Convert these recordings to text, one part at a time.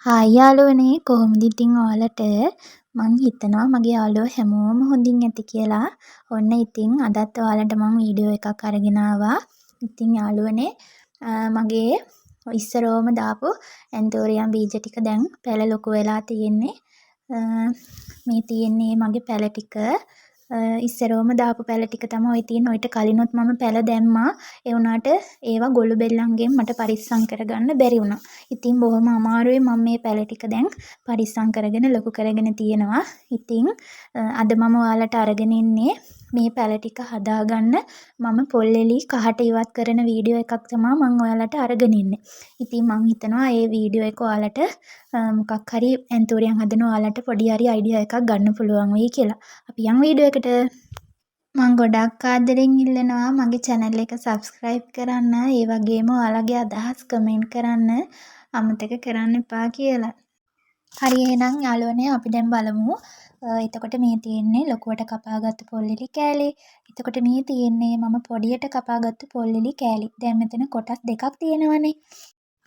Hi යාළුවනේ කොහොමද ඉතින් ඔයාලට මං හිතනවා මගේ යාළුවෝ හැමෝම හොඳින් ඇති කියලා. ඔන්න ඉතින් අදත් ඔයාලට මං වීඩියෝ එකක් අරගෙන ආවා. ඉතින් යාළුවනේ මගේ ඉස්සරෝම දාපු ඇන්තෝරියම් බීජ ටික දැන් පැල ලොකු වෙලා තියෙන්නේ. මේ තියෙන්නේ මගේ පැල ටික. ඉස්සරෝම දාපු පැල ටික තමයි ඔය තියෙන්නේ. ඔයිට කලිනුත් මම පැල දැම්මා. ඒ වුණාට ඒවා ගොළු බෙල්ලන්ගෙන් මට පරිස්සම් කරගන්න බැරි වුණා. ඉතින් බොහොම අමාරුවෙන් මම මේ පැල ටික දැන් පරිස්සම් කරගෙන ලොකු කරගෙන තියෙනවා. ඉතින් අද මම ඔයාලට අරගෙන ඉන්නේ මේ පැල ටික හදාගන්න මම පොල් එලි කහට ඉවත් කරන වීඩියෝ එකක් තමයි මම ඔයාලට අරගෙන ඉන්නේ. ඉතින් මං හිතනවා මේ වීඩියෝ එක ඔයාලට මොකක් හරි ඇන්තෝරියම් හදන ඔයාලට පොඩි හරි අයිඩියා එකක් ගන්න පුළුවන් වෙයි කියලා. අපි යමු වීඩියෝ එකට. මං ගොඩක් ආදරෙන් ඉල්ලනවා මගේ channel එක subscribe කරන්න. ඒ වගේම ඔයාලගේ අදහස් comment කරන්න අමතක කරන්න එපා කියලා. හරි එහෙනම් යාළුවනේ අපි දැන් බලමු. එතකොට මේ තියෙන්නේ ලොකුවට කපාගත්තු පොල්ලෙලි කෑලි. එතකොට මේ තියෙන්නේ මම පොඩියට කපාගත්තු පොල්ලෙලි කෑලි. දැන් මෙතන කොටස් දෙකක් තියෙනවනේ.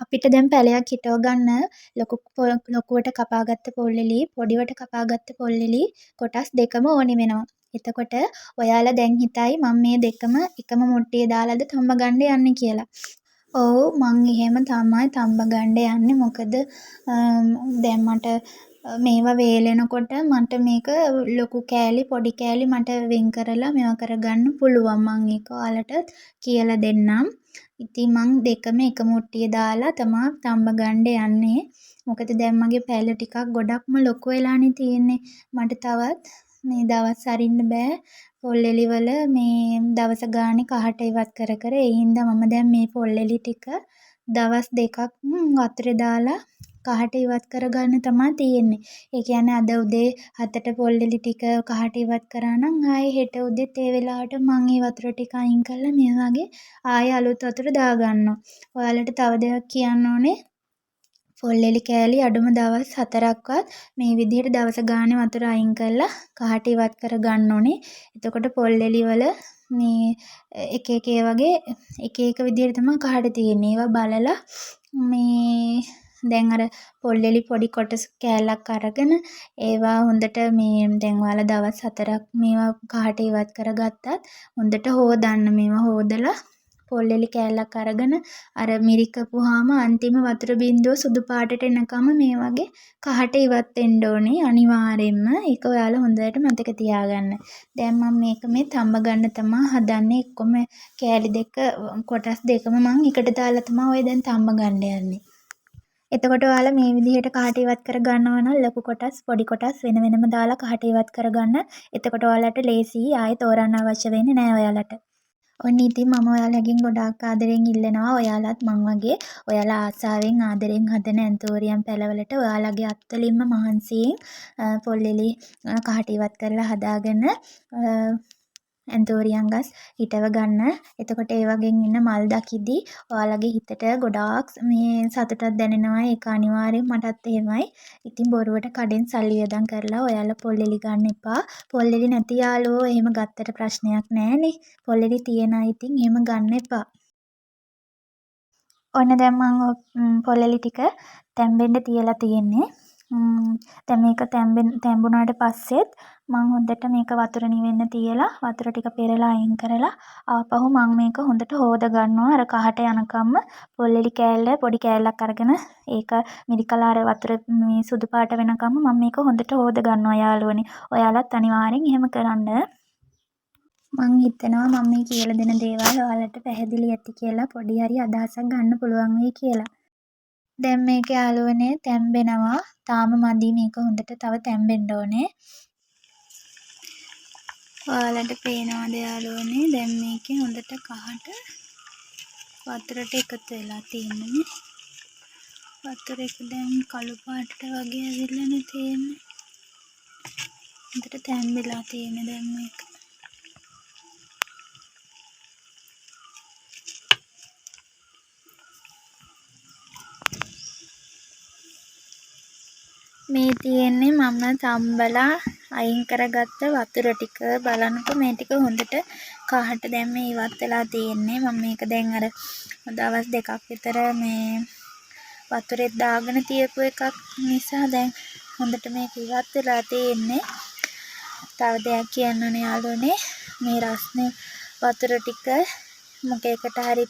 අපිට දැන් පැලයක් හිටව ගන්න ලොකුවට කපාගත්ත පොල්ලෙලි පොඩිවට කපාගත්ත පොල්ලෙලි කොටස් දෙකම ඕනි වෙනවා. එතකොට ඔයාලා දැන් හිතයි මම මේ දෙකම එකම මුට්ටියේ දාලාද තම්බ ගන්න යන්නේ කියලා. ඔව් මං එහෙම තමයි තම්බ ගන්න යන්නේ. මොකද දැන් මට මේවා වේලෙනකොට මට මේක ලොකු කෑලි පොඩි කෑලි මට වෙන් කරලා මේවා කරගන්න පුළුවන්. මං ඒක ඔයාලට කියලා දෙන්නම්. ඉතින් මං දෙකම එක මුට්ටියේ දාලා තමයි තම්බ ගන්න යන්නේ. මොකද දැන් මගේ පැල ටිකක් ගොඩක්ම ලොකු වෙලානේ තියෙන්නේ. මට තවත් මේ දවස් අරින්න බෑ. පොල්ලෙලි වල මේ දවස ගානේ කහට ඉවත් කර කර ඒ හින්දා මම දැන් මේ පොල්ලෙලි ටික දවස් දෙකක් වතුරේ දාලා කහට ඉවත් කරගන්න තමයි තියෙන්නේ. ඒ කියන්නේ අද උදේ 7ට පොල්ලෙලි ටික කහට ඉවත් කරා නම් ආයේ හෙට උදේත් ඒ වෙලාවට මම ඒ වතුර ටික අයින් කරලා මේ වගේ ආයේ අලුත් වතුර දාගන්නවා. ඔයාලට තව දෙයක් කියන්න ඕනේ. පොල්ලෙලි කෑලි අඩුම දවස් 4ක්වත් මේ විදිහට දවස ගානේ වතුර අයින් කරලා කහට ඉවත් කරගන්න ඕනේ. එතකොට පොල්ලෙලි වල මේ එක එක වගේ එක එක විදිහට තමයි කහට තියෙන්නේ. ඒවා බලලා මේ දැන් අර පොල්ලෙලි පොඩි කොටස් කෑල්ලක් අරගෙන ඒවා හොඳට මේ දැන් ඔයාලා දවස් 4ක් මේවා කහට ඉවත් කරගත්තත් හොඳට හොදන්න. මේවා හොදලා පොල්ලෙලි කෑල්ලක් අරගෙන අර මිරිකපුවාම අන්තිම වතුර බින්දුව සුදු පාටට එනකම මේ වගේ කහට ඉවත් වෙන්න ඕනේ අනිවාර්යෙන්ම. ඒක ඔයාලා හොඳට මතක තියාගන්න. දැන් මම මේක මේ තඹ ගන්න තමයි හදන්නේ. එක්කම කෑලි දෙක කොටස් දෙකම මම එකට දාලා තමයි ඔය දැන් තඹ ගන්න යන්නේ. එතකොට ඔයාලා මේ විදිහට කහට ඉවත් කර ගන්නවා නම් ලොකු කොටස් පොඩි කොටස් වෙන වෙනම දාලා කහට ඉවත් කරගන්න. එතකොට ඔයාලට ලේසියි ආයෙ තෝරන්න අවශ්‍ය වෙන්නේ නැහැ ඔයාලට. ඔන්න ඉතින් මම ඔයාලගෙන් ගොඩාක් ආදරෙන් ඉල්ලනවා ඔයාලත් මං වගේ ඔයාලා ආසාවෙන් ආදරෙන් හදන ඇන්තෝරියම් පැලවලට ඔයාලගේ අත්වලින්ම මහන්සියෙන් පොල්ලෙලි කහට ඉවත් කරලා හදාගෙන ඇන්තෝරියම් ගස් හිටව ගන්න. එතකොට ඒ වගේන් ඉන්න මල් දකිද්දි ඔයාලගේ හිතට ගොඩාක් මේ සතුටක් දැනෙනවා. ඒක අනිවාර්යෙන් මටත් එහෙමයි. ඉතින් බොරුවට කඩෙන් සල්ලි වියදම් කරලා ඔයාලා පොල්ලෙලි ගන්න එපා. පොල්ලෙලි නැති යාළුවෝ එහෙම ගත්තට ප්‍රශ්නයක් නෑනේ. පොල්ලෙලි තියන අය ඉතින් එහෙම ගන්න එපා. ඔන්න දැන් මම පොල්ලෙලි ටික තැම්බෙන්න තියලා තියෙන්නේ. දැන් මේක තැම්බුණාට පස්සෙත් මම හොඳට මේක වතුර නිවෙන්න තියලා වතුර ටික පෙරලා අයින් කරලා ආපහු මම මේක හොඳට හොද ගන්නවා. අර කහට යනකම්ම පොල්ලෙලි කෑල්ල පොඩි කෑල්ලක් අරගෙන ඒක මිරිකලා අර වතුර මේ සුදු පාට වෙනකම්ම මම මේක හොඳට හොද ගන්නවා යාළුවනේ. ඔයාලත් අනිවාර්යෙන් එහෙම කරන්න. මං හිතනවා මම මේ කියලා දෙන දේවල් ඔයාලට පැහැදිලි ඇති කියලා පොඩි හරි අදහසක් ගන්න පුළුවන් වෙයි කියලා. දැන් මේක යාළුවනේ තැම්බෙනවා. තාම මදි මේක හොඳට තව තැම්බෙන්න ඕනේ. ඔයාලට පේනවද යාළුවනේ දැන් මේකේ හොඳට කහට වතුරට එකතු වෙලා තියෙන්නේ. වතුර එක දැන් කළු පාටට වගේ ඇවිල්ලානේ තියෙන්නේ. හොඳට තැම්බෙලා තියෙන්නේ දැන් මේක. මේ තියෙන්නේ මම තම්බලා අයින් කරගත්ත වතුර ටික. බලන්නකො මේ ටික හොඳට කහට දැන් මේ ඉවත් වෙලා තියෙන්නේ. මම මේක දැන් අර දවස් දෙකක් විතර මේ වතුරෙත් දාගෙන තියපු එකක් නිසා දැන් හොඳට මේක ඉවත් වෙලා තියෙන්නේ. තව දෙයක් කියන්න ඕනේ යාළුවනේ, මේ රස්නේ වතුර ටික මොකේකට හරි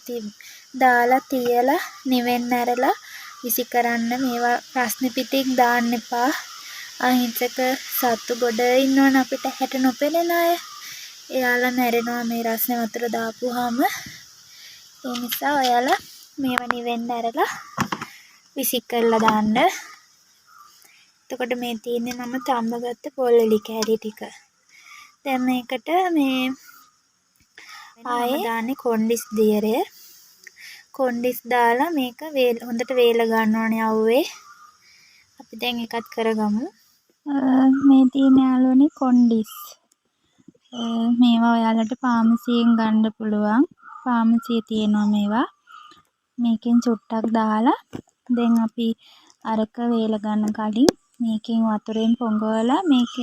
දාලා තියලා නිවෙන්න ඇරලා විසි කරන්න. මේවා රස්නේ පිටින් දාන්න එපා. අහිංසක සත්තු ගොඩ ඉන්නවනේ අපිට හැට නොපෙනෙන අය. එයාලා මැරෙනවා මේ රස්නේ වතුර දාපුවාම. ඒ නිසා ඔයාලා මේවා නිවෙන්න ඇරලා විසි කරලා දාන්න. එතකොට මේ තියෙන්නේ මම තඹගත්ත පොල්ලලි කෑලි ටික. දැන් මේකට මේ ආයේ දාන්නේ කොණ්ඩිස් දියරය. කොණ්ඩිස් දාලා මේක හොඳට වේල ගන්න ඕනේ අවුවේ. අපි දැන් එකත් කරගමු. මේ තියෙන යාළුවනේ කොණ්ඩිස්. මේවා ඔයාලට ෆාමසියෙන් ගන්න පුළුවන්. ෆාමසියේ තියෙනවා මේවා. මේකෙන් චුට්ටක් දාලා දැන් අපි අරක වේල ගන්න කලින් මේකෙන් වතුරෙන් පොඟවලා මේක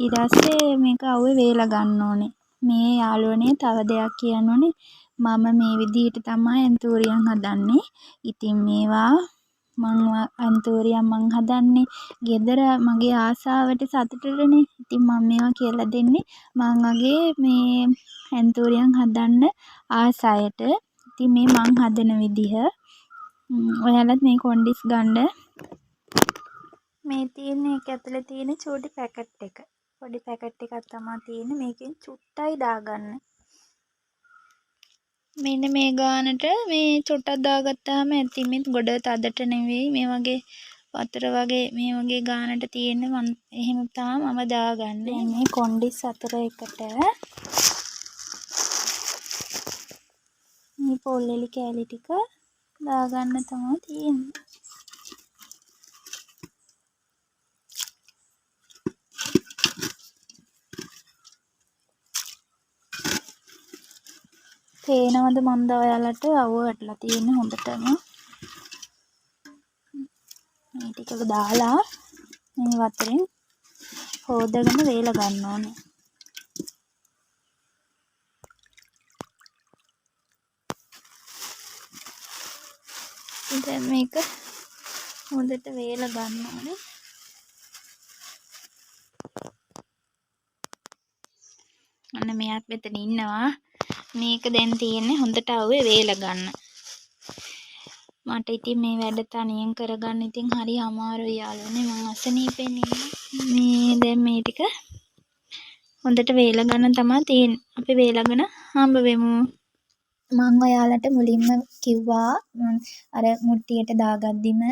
ඊට පස්සේ මේක අවුවේ වේල ගන්න ඕනේ. මේ යාළුවනේ තව දෙයක් කියන්න ඕනේ. මම මේ විදිහට තමයි ඇන්තූරියම් හදන්නේ. ඉතින් මේවා ඇන්තූරියම් මං හදන්නේ ගෙදර මගේ ආසාවට සතුටටනේ. ඉතින් මම මේවා කියලා දෙන්නේ මං වගේ මේ ඇන්තූරියම් හදන්න ආසයට. ඉතින් මේ මං හදන විදිහ. ඔයාලත් මේ කොණ්ඩිස් ගන්න. මේ තියෙන එක ඇතුලේ තියෙන චූටි පැකට් එක. පොඩි පැකට් එකක් තමයි තියෙන්නේ. මේකෙන් චුට්ටයි දාගන්න. මෙන්න මේ ගානට මේ චුට්ටක් දාගත්තාම ඇති. මේ ගොඩ තදට නෙවෙයි. මේ වගේ වතුර වගේ මේ වගේ ගානට තියෙන්නේ. මම එහෙම තමයි මම දාගන්නේ. මේ කොණ්ඩිස් 4 එකට මේ පොල්ලෙලි කෑලි ටික දාගන්න තමයි තියෙන්නේ. පේනවද මන්ද ඔයාලට අවුව වැටලා තියෙන්නේ හොඳටම. මේ ටික දාලා මේ වතුරෙන් හොදගෙන වේල ගන්න ඕනේ. දැන් මේක හොඳට වේල ගන්න ඕනේ. අන්න මෙයාත් මෙතන ඉන්නවා. මේක දැන් තියෙන්නේ හොඳට අවුවේ වේල ගන්න. මට ඉතින් මේ වැඩ තනියෙන් කරගන්න ඉතින් හරි අමාරුයි යාළුවනේ. මං අසනීපෙන් ඉන්නේ. මේ දැන් මේ ටික හොඳට වේල ගන්න තමයි තියෙන්නේ. අපි වේලගෙන හම්බ වෙමු. මං ඔයාලට මුලින්ම කිව්වා අර මුට්ටියට දාගද්දිම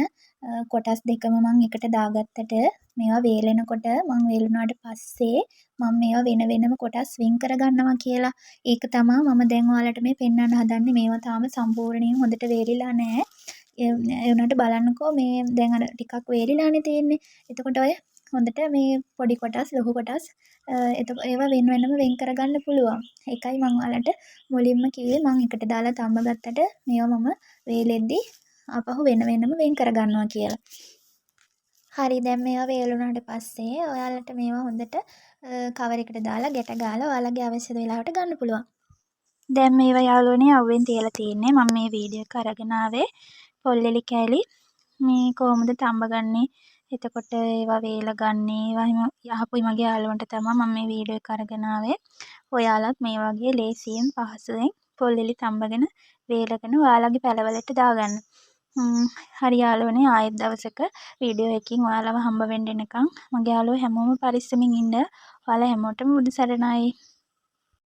කොටස් දෙකම මං එකට දාගත්තට මේවා වේලෙනකොට මං වේලුණාට පස්සේ මම මේවා වෙන වෙනම කොටස් වෙන් කරගන්නවා කියලා. ඒක තමයි මම දැන් ඔයාලට මේ පෙන්වන්න හදන්නේ. මේවා තාම සම්පූර්ණයෙන් හොඳට වේලිලා නැහැ. ඒ වුණාට බලන්නකෝ මේ දැන් අර ටිකක් වේලිලානේ තියෙන්නේ. එතකොට ඔය හොඳට මේ පොඩි කොටස් ලොකු කොටස් ඒවා වෙන වෙනම වෙන් කරගන්න පුළුවන්. ඒකයි මම ඔයාලට මුලින්ම කිව්වේ මම එකට දාලා තඹ ගත්තට මේවා මම වේලෙද්දි ආපහු වෙන වෙනම වෙන් කරගන්නවා කියලා. හරි දැන් මේවා වේලුණාට පස්සේ ඔයාලට මේවා හොඳට කවර් එකට දාලා ගැට ගාලා ඔයාලගේ අවශ්‍ය වෙලාවට ගන්න පුළුවන්. දැන් මේවා යාළුවනේ අවුවෙන් තියලා තියෙන්නේ. මම මේ වීඩියෝ එක අරගෙන ආවේ පොල්ලෙලි කෑලි මේ කොහොමද තඹ ගන්නේ, එතකොට ඒවා වේල ගන්නේ, ඒවා එහෙම යහපුයි මගේ යාළුවන්ට තමයි මම මේ වීඩියෝ එක අරගෙන ආවේ. ඔයාලත් මේ වගේ ලේසියෙන් පහසුවෙන් පොල්ලෙලි තඹගෙන වේලගෙන ඔයාලගේ පැලවලට දාගන්න. හරි යාළුවනේ ආයෙත් දවසක වීඩියෝ එකකින් ඔයාලව හම්බ වෙන්න එනකම් මගේ යාළුවෝ හැමෝම පරිස්සමින් ඉන්න. ඔයාලා හැමෝටම බුදු සරණයි.